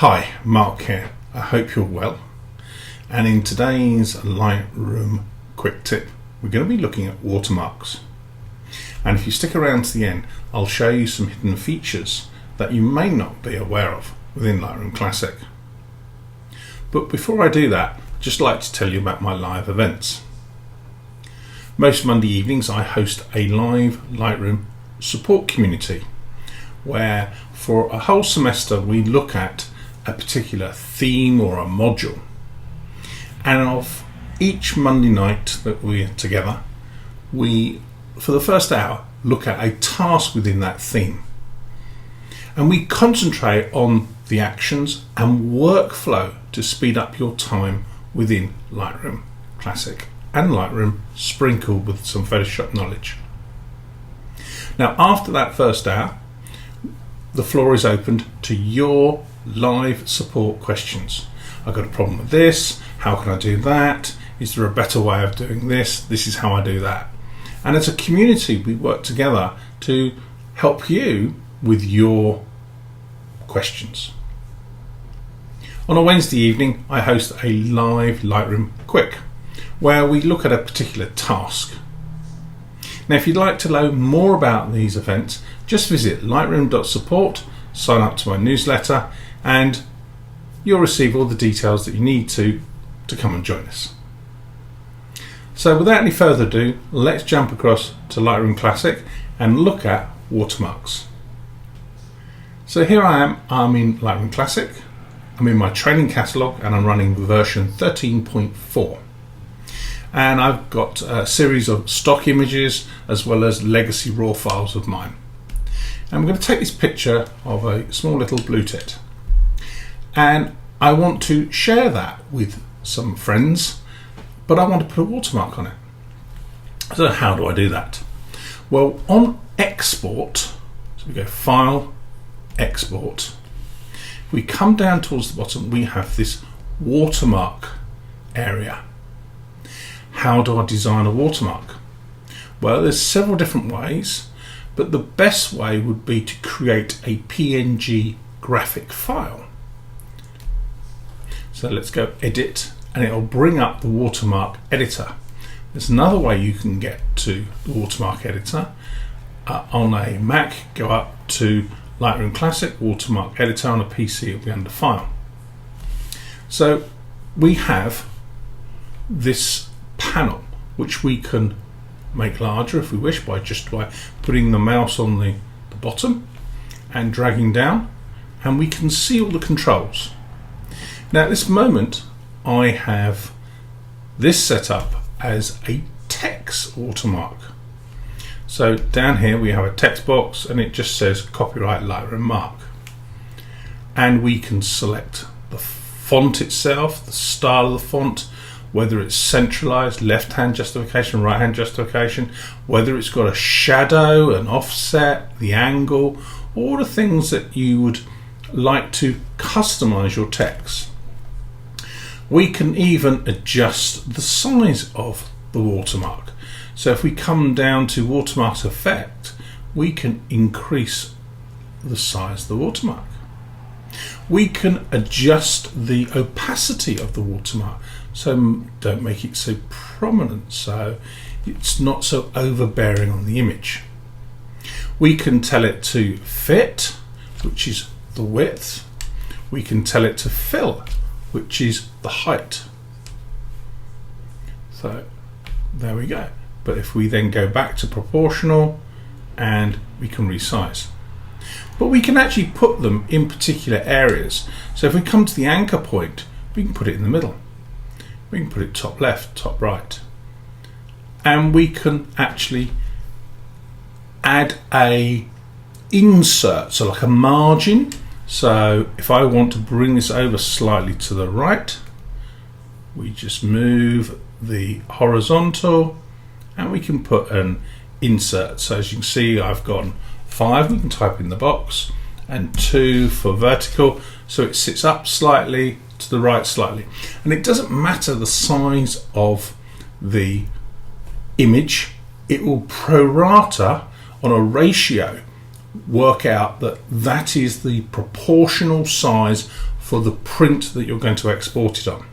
Hi, Mark here. I hope you're well. And in today's Lightroom quick tip, we're going to be looking at watermarks. And if you stick around to the end, I'll show you some hidden features that you may not be aware of within Lightroom Classic. But before I do that, I'd just like to tell you about my live events. Most Monday evenings I host a live Lightroom support community where for a whole semester we look at a particular theme or a module, and of each Monday night that we're together, we for the first hour look at a task within that theme, and we concentrate on the actions and workflow to speed up your time within Lightroom Classic and Lightroom sprinkled with some Photoshop knowledge. Now after that first hour, the floor is opened to your live support questions. I've got a problem with this, how can I do that? Is there a better way of doing this? This is how I do that. And as a community we work together to help you with your questions. On a Wednesday evening I host a live Lightroom Quick where we look at a particular task. Now if you'd like to know more about these events, just visit lightroom.support, sign up to my newsletter, and you'll receive all the details that you need to come and join us. So without any further ado, let's jump across to Lightroom Classic and look at watermarks. So here I am, I'm in Lightroom Classic, I'm in my training catalogue and I'm running version 13.4. And I've got a series of stock images as well as legacy raw files of mine. And I'm going to take this picture of a small little blue tit, and I want to share that with some friends, but I want to put a watermark on it. So how do I do that? Well, on export, so we go File, Export. If we come down towards the bottom, we have this watermark area. How do I design a watermark? Well, there's several different ways, but the best way would be to create a PNG graphic file. So let's go Edit, and it'll bring up the watermark editor. There's another way you can get to the watermark editor. On a Mac, go up to Lightroom Classic, watermark editor. On a PC, it'll be under File. So we have this panel which we can make larger if we wish by putting the mouse on the bottom and dragging down, and we can see all the controls. Now at this moment I have this set up as a text watermark. So down here we have a text box and it just says copyright Lightroom Mark, and we can select the font itself, the style of the font, whether it's centralized, left-hand justification, right-hand justification, whether it's got a shadow, an offset, the angle, all the things that you would like to customize your text. We can even adjust the size of the watermark. So if we come down to watermark effect, we can increase the size of the watermark. We can adjust the opacity of the watermark, so don't make it so prominent so it's not so overbearing on the image. We can tell it to fit, which is the width. We can tell it to fill, which is the height. So there we go. But if we then go back to proportional, and we can resize. But we can actually put them in particular areas. So if we come to the anchor point, we can put it in the middle. We can put it top left, top right. And we can actually add a insert, so like a margin. So if I want to bring this over slightly to the right, we just move the horizontal and we can put an insert. So as you can see, I've got 5, we can type in the box, and 2 for vertical, so it sits up slightly, to the right slightly. And it doesn't matter the size of the image, it will prorata on a ratio work out that that is the proportional size for the print that you're going to export it on.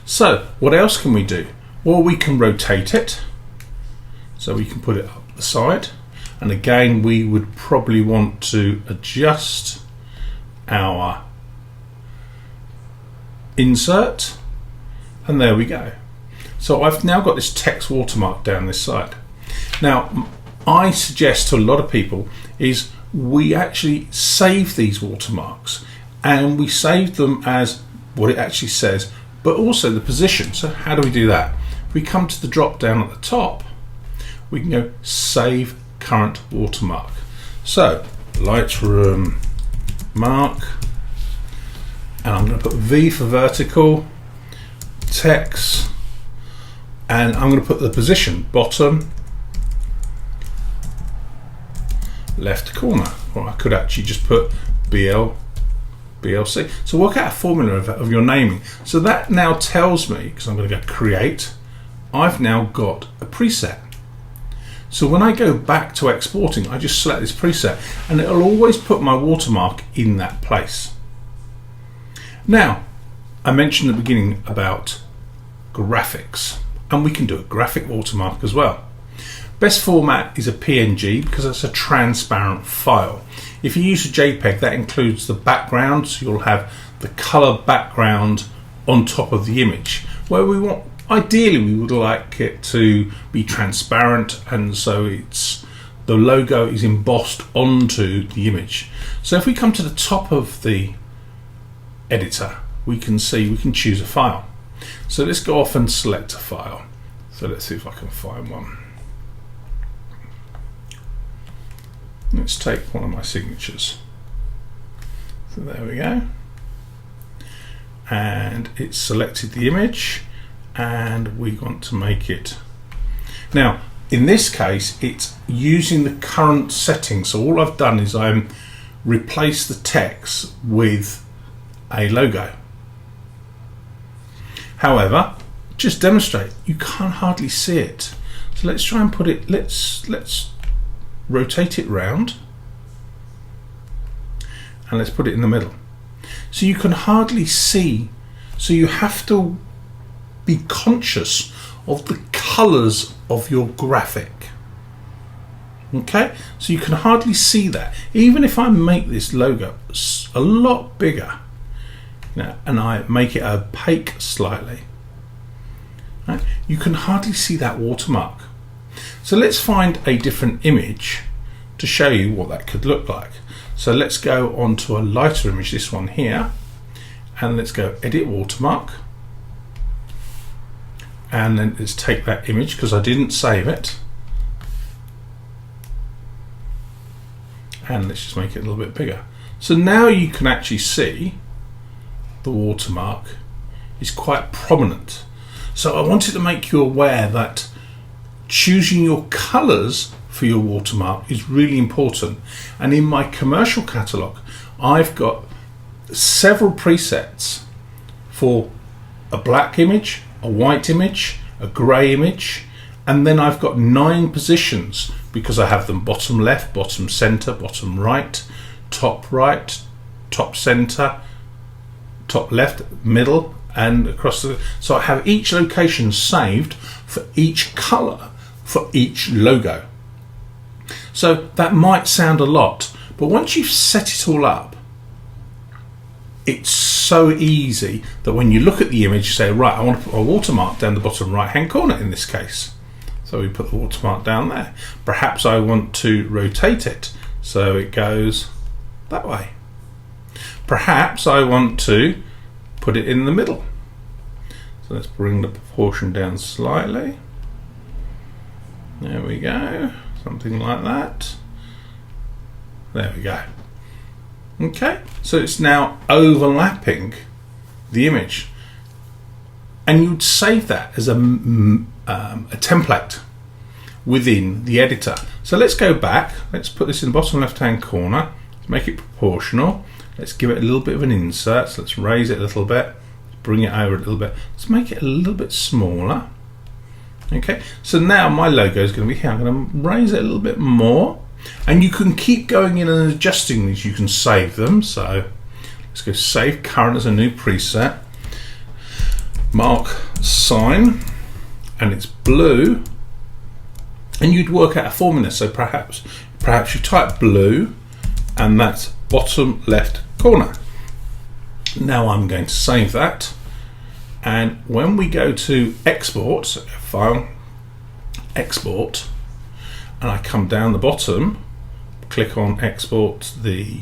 So what else can we do? Well, we can rotate it, so we can put it up the side, and again we would probably want to adjust our insert, and there we go. So I've now got this text watermark down this side. Now I suggest to a lot of people is we actually save these watermarks, and we save them as what it actually says, but also the position. So how do we do that? If we come to the drop down at the top, we can go save current watermark. So Lightroom mark, and I'm going to put V for vertical, text, and I'm going to put the position bottom left corner, or I could actually just put BLC. So work out a formula of your naming. So that now tells me, because I'm going to go create, I've now got a preset. So when I go back to exporting, I just select this preset, and it'll always put my watermark in that place. Now, I mentioned at the beginning about graphics, and we can do a graphic watermark as well. Best format is a PNG because it's a transparent file. If you use a JPEG, that includes the background, so you'll have the color background on top of the image. Where we want, ideally, we would like it to be transparent, and so the logo is embossed onto the image. So if we come to the top of the editor, we can choose a file. So let's go off and select a file. So let's see if I can find one. Let's take one of my signatures. So there we go. And it's selected the image, and we want to make it. Now, in this case, it's using the current settings. So all I've done is I'm replaced the text with a logo. However, just demonstrate, you can't hardly see it. So let's try and put it, let's rotate it round, and let's put it in the middle. So you can hardly see, so you have to be conscious of the colors of your graphic. Okay, so you can hardly see that. Even if I make this logo a lot bigger, and I make it opaque slightly, right, you can hardly see that watermark. So let's find a different image to show you what that could look like. So let's go on to a lighter image, this one here, and let's go edit watermark, and then let's take that image because I didn't save it, and let's just make it a little bit bigger. So now you can actually see the watermark is quite prominent. So I wanted to make you aware that choosing your colors for your watermark is really important. And in my commercial catalog, I've got several presets for a black image, a white image, a grey image, and then I've got 9 positions because I have them bottom left, bottom center, bottom right, top center, top left, middle, and across the, so I have each location saved for each color for each logo. So that might sound a lot, but once you've set it all up, it's so easy that when you look at the image, you say, right, I want to put a watermark down the bottom right hand corner in this case. So we put the watermark down there. Perhaps I want to rotate it so it goes that way. Perhaps I want to put it in the middle. So let's bring the proportion down slightly. There we go, something like that. There we go. Okay, so it's now overlapping the image, and you'd save that as a template within the editor. So let's go back. Let's put this in the bottom left-hand corner. Let's make it proportional. Let's give it a little bit of an insert. So let's raise it a little bit. Bring it over a little bit. Let's make it a little bit smaller. Okay, so now my logo is going to be here. I'm going to raise it a little bit more, and you can keep going in and adjusting these. You can save them. So Let's go save current as a new preset, mark sign, and it's blue, and you'd work out a formula. So perhaps you type blue, and that's bottom left corner. Now I'm going to save that, and when we go to export, so file, export, and I come down the bottom, click on export the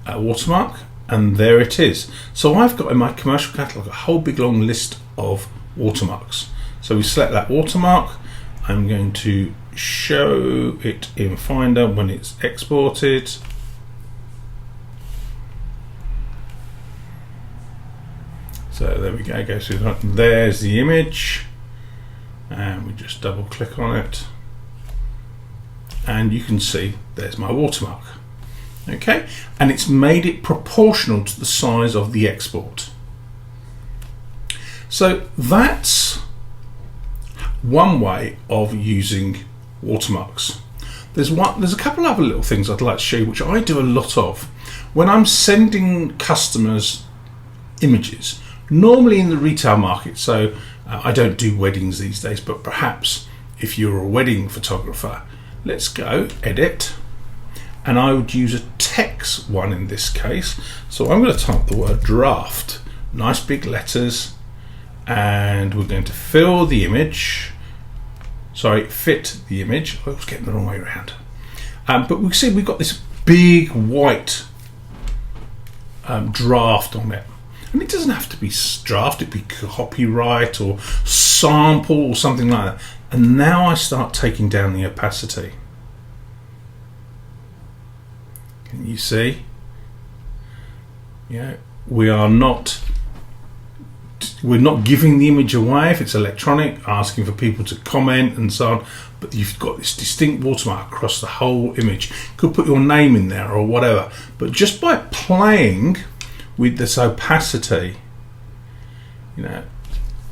watermark, and there it is. So I've got in my commercial catalog a whole big long list of watermarks. So we select that watermark. I'm going to show it in Finder when it's exported. So there we go, go through that. There's the image, and we just double click on it, and you can see there's my watermark. Okay, and it's made it proportional to the size of the export. So that's one way of using watermarks. There's a couple other little things I'd like to show you, which I do a lot of when I'm sending customers images, normally in the retail market. So I don't do weddings these days, but perhaps if you're a wedding photographer, let's go edit, and I would use a text one in this case. So I'm going to type the word draft, nice big letters, and we're going to fill the image, fit the image. I was getting the wrong way around. But we see we've got this big white draft on it. And it doesn't have to be draft, it could be copyright or sample or something like that. And now I start taking down the opacity. Can you see? Yeah, we're not giving the image away if it's electronic, asking for people to comment and so on, but you've got this distinct watermark across the whole image. You could put your name in there or whatever, but just by playing with this opacity,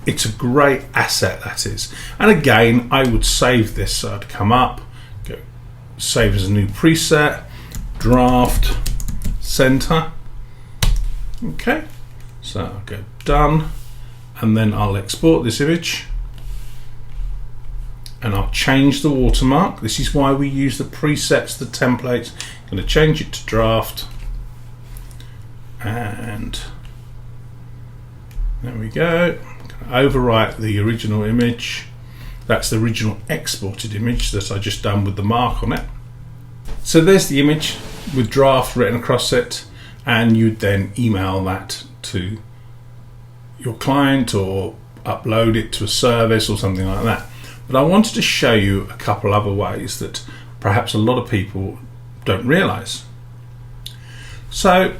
it's a great asset, that is. And again, I would save this. So I'd come up, go save as a new preset, draft, center. Okay, so I'll go done, and then I'll export this image, and I'll change the watermark. This is why we use the presets, the templates. I'm going to change it to draft, and there we go. I'm going to overwrite the original image. That's the original exported image that I just done with the mark on it. So there's the image with draft written across it, and you'd then email that to your client or upload it to a service or something like that. But I wanted to show you a couple other ways that perhaps a lot of people don't realize. So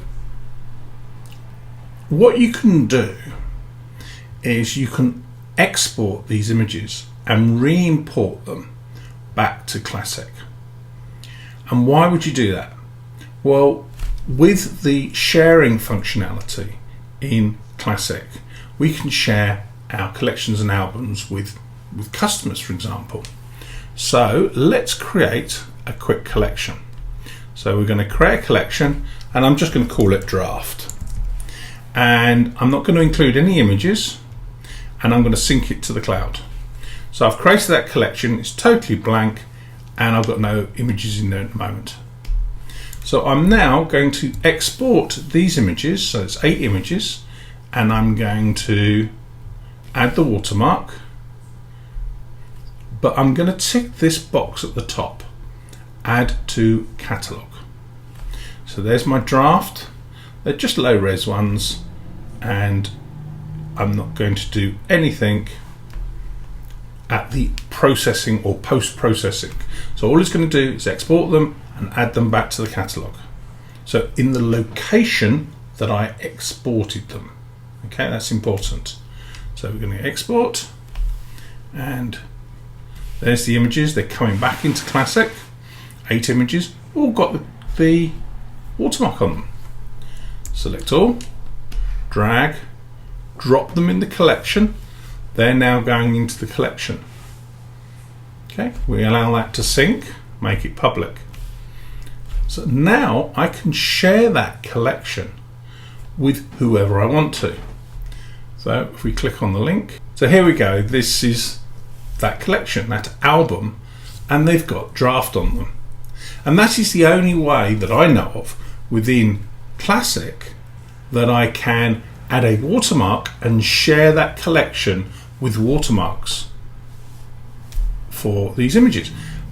what you can do is you can export these images and re-import them back to Classic. And why would you do that? Well, with the sharing functionality in Classic, we can share our collections and albums with customers, for example. So let's create a quick collection. So we're going to create a collection, and I'm just going to call it draft. And I'm not going to include any images, and I'm going to sync it to the cloud. So I've created that collection, it's totally blank, and I've got no images in there at the moment. So I'm now going to export these images, so it's 8 images, and I'm going to add the watermark, but I'm going to tick this box at the top, add to catalog. So there's my draft. They're just low res ones, and I'm not going to do anything at the processing or post-processing. So all it's going to do is export them and add them back to the catalog. So in the location that I exported them. Okay, that's important. So we're going to export, and there's the images. They're coming back into Classic. 8 images, all got the watermark on them. Select all, drag, drop them in the collection. They're now going into the collection. Okay, we allow that to sync, make it public. So now I can share that collection with whoever I want to. So if we click on the link, so here we go, this is that collection, that album, and they've got draft on them. And that is the only way that I know of within Classic that I can add a watermark and share that collection with watermarks for these images.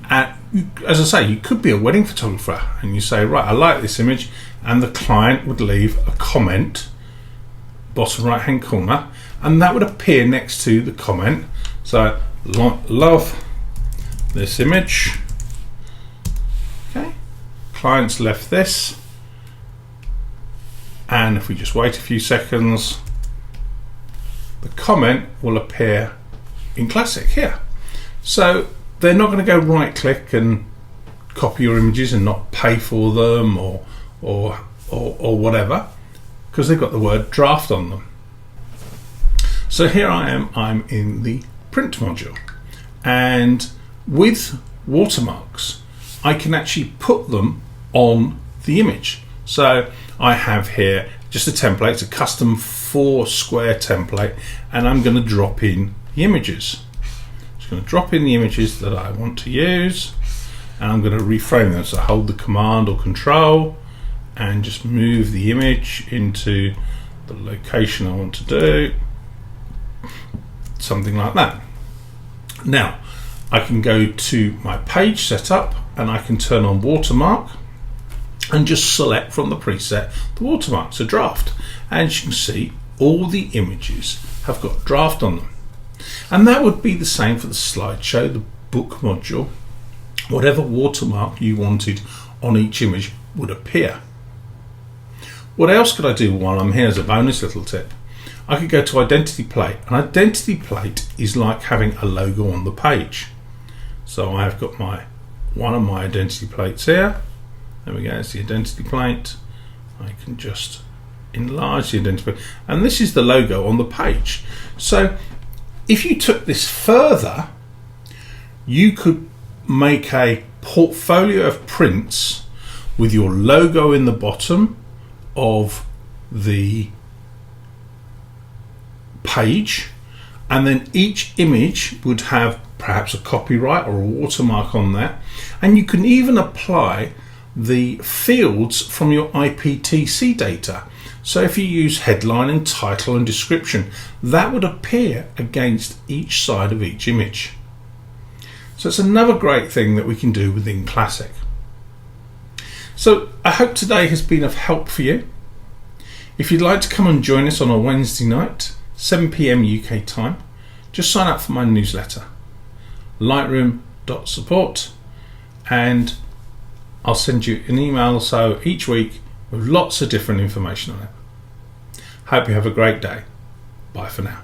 And as I say, you could be a wedding photographer and you say, right, I like this image, and the client would leave a comment, bottom right hand corner, and that would appear next to the comment. So, love this image. Okay, clients left this, and if we just wait a few seconds, the comment will appear in Classic here. So they're not going to go right click and copy your images and not pay for them or whatever, because they've got the word draft on them. So here I am, I'm in the print module, and with watermarks I can actually put them on the image. So I have here just a template, it's a custom 4 square template, and I'm going to drop in the images. Just going to drop in the images that I want to use, and I'm going to reframe them. So hold the command or control and just move the image into the location I want to do, something like that. Now I can go to my page setup and I can turn on watermark and just select from the preset the watermark, so draft, and you can see all the images have got draft on them. And that would be the same for the slideshow, the book module. Whatever watermark you wanted on each image would appear. What else could I do while I'm here as a bonus little tip? I could go to identity plate. An identity plate is like having a logo on the page. So I've got one of my identity plates here. There we go, it's the identity plate. I can just enlarge the identity plate, and this is the logo on the page. So if you took this further, you could make a portfolio of prints with your logo in the bottom of the page, and then each image would have perhaps a copyright or a watermark on that, and you can even apply the fields from your IPTC data. So if you use headline and title and description, that would appear against each side of each image. So it's another great thing that we can do within Classic. So I hope today has been of help for you. If you'd like to come and join us on a Wednesday night, 7 PM UK time, just sign up for my newsletter, lightroom.support, and I'll send you an email or so each week with lots of different information on it. Hope you have a great day. Bye for now.